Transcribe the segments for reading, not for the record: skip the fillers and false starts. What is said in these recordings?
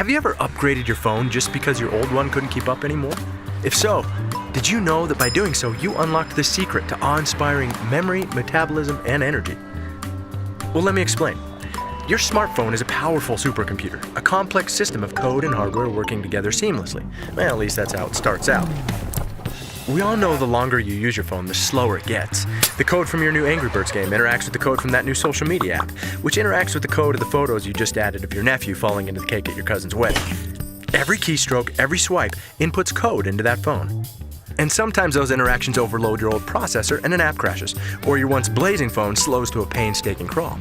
Have you ever upgraded your phone just because your old one couldn't keep up anymore? If so, did you know that by doing so, you unlocked the secret to awe-inspiring memory, metabolism, and energy? Well, let me explain. Your smartphone is a powerful supercomputer, a complex system of code and hardware working together seamlessly. Well, at least that's how it starts out. We all know the longer you use your phone, the slower it gets. The code from your new Angry Birds game interacts with the code from that new social media app, which interacts with the code of the photos you just added of your nephew falling into the cake at your cousin's wedding. Every keystroke, every swipe inputs code into that phone. And sometimes those interactions overload your old processor and an app crashes, or your once blazing phone slows to a painstaking crawl.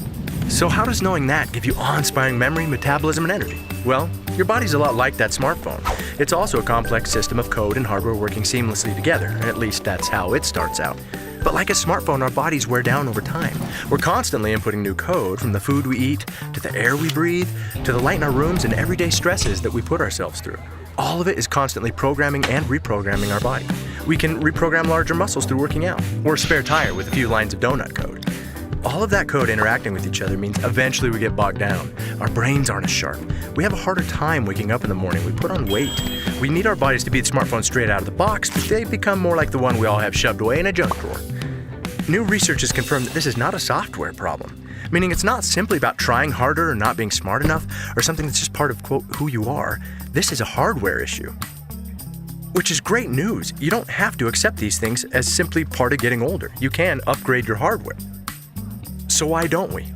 So how does knowing that give you awe-inspiring memory, metabolism, and energy? Well, your body's a lot like that smartphone. It's also a complex system of code and hardware working seamlessly together, and at least that's how it starts out. But like a smartphone, our bodies wear down over time. We're constantly inputting new code, from the food we eat, to the air we breathe, to the light in our rooms and everyday stresses that we put ourselves through. All of it is constantly programming and reprogramming our body. We can reprogram larger muscles through working out, or a spare tire with a few lines of donut code. All of that code interacting with each other means eventually we get bogged down. Our brains aren't as sharp. We have a harder time waking up in the morning. We put on weight. We need our bodies to beat smartphones straight out of the box, but they become more like the one we all have shoved away in a junk drawer. New research has confirmed that this is not a software problem, meaning it's not simply about trying harder or not being smart enough or something that's just part of, quote, who you are. This is a hardware issue. Which is great news. You don't have to accept these things as simply part of getting older. You can upgrade your hardware. So why don't we?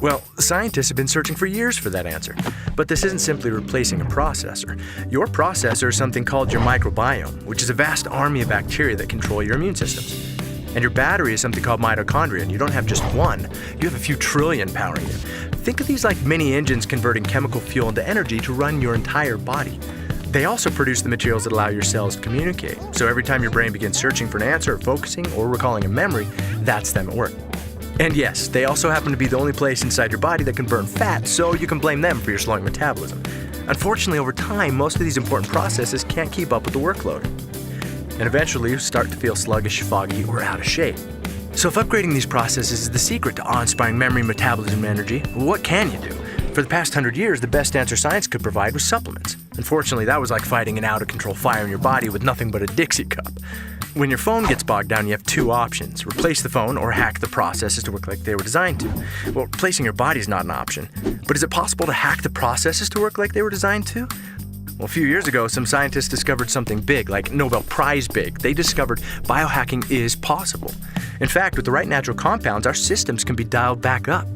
Well, scientists have been searching for years for that answer. But this isn't simply replacing a processor. Your processor is something called your microbiome, which is a vast army of bacteria that control your immune systems. And your battery is something called mitochondria, and you don't have just one. You have a few trillion powering you. Think of these like mini engines converting chemical fuel into energy to run your entire body. They also produce the materials that allow your cells to communicate. So every time your brain begins searching for an answer, or focusing, or recalling a memory, that's them at work. And yes, they also happen to be the only place inside your body that can burn fat, so you can blame them for your slowing metabolism. Unfortunately, over time, most of these important processes can't keep up with the workload. And eventually, you start to feel sluggish, foggy, or out of shape. So if upgrading these processes is the secret to awe-inspiring memory, metabolism, and energy, what can you do? For the past 100 years, the best answer science could provide was supplements. Unfortunately, that was like fighting an out-of-control fire in your body with nothing but a Dixie cup. When your phone gets bogged down, you have two options: replace the phone or hack the processes to work like they were designed to. Well, replacing your body is not an option. But is it possible to hack the processes to work like they were designed to? Well, a few years ago, some scientists discovered something big, like Nobel Prize big. They discovered biohacking is possible. In fact, with the right natural compounds, our systems can be dialed back up.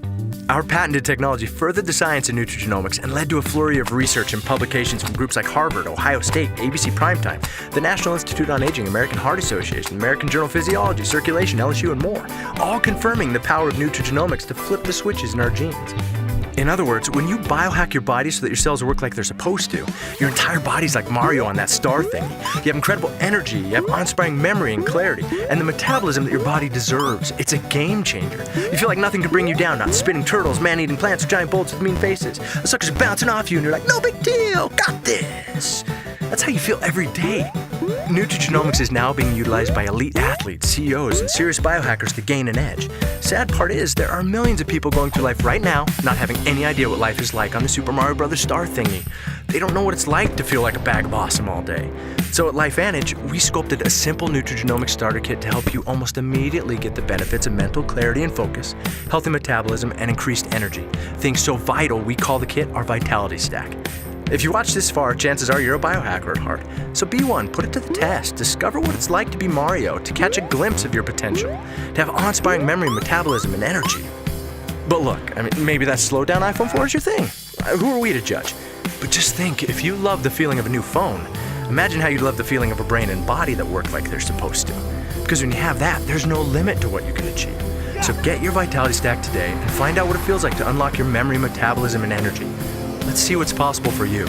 Our patented technology furthered the science in nutrigenomics and led to a flurry of research and publications from groups like Harvard, Ohio State, ABC Primetime, the National Institute on Aging, American Heart Association, American Journal of Physiology, Circulation, LSU, and more, all confirming the power of nutrigenomics to flip the switches in our genes. In other words, when you biohack your body so that your cells work like they're supposed to, your entire body's like Mario on that star thingy. You have incredible energy, you have awe-inspiring memory and clarity, and the metabolism that your body deserves. It's a game changer. You feel like nothing can bring you down, not spinning turtles, man-eating plants, or giant bullets with mean faces. The suckers are bouncing off you and you're like, no big deal, got this. That's how you feel every day. Nutrigenomics is now being utilized by elite athletes, CEOs, and serious biohackers to gain an edge. Sad part is, there are millions of people going through life right now not having any idea what life is like on the Super Mario Bros. Star thingy. They don't know what it's like to feel like a bag of awesome all day. So at LifeVantage, we sculpted a simple nutrigenomics starter kit to help you almost immediately get the benefits of mental clarity and focus, healthy metabolism, and increased energy. Things so vital, we call the kit our Vitality Stack. If you watch this far, chances are you're a biohacker at heart. So be one, put it to the test, discover what it's like to be Mario, to catch a glimpse of your potential, to have awe-inspiring memory, metabolism, and energy. But look, maybe that slowed down iPhone 4 is your thing. Who are we to judge? But just think, if you love the feeling of a new phone, imagine how you'd love the feeling of a brain and body that work like they're supposed to. Because when you have that, there's no limit to what you can achieve. So get your Vitality Stack today and find out what it feels like to unlock your memory, metabolism, and energy. Let's see what's possible for you.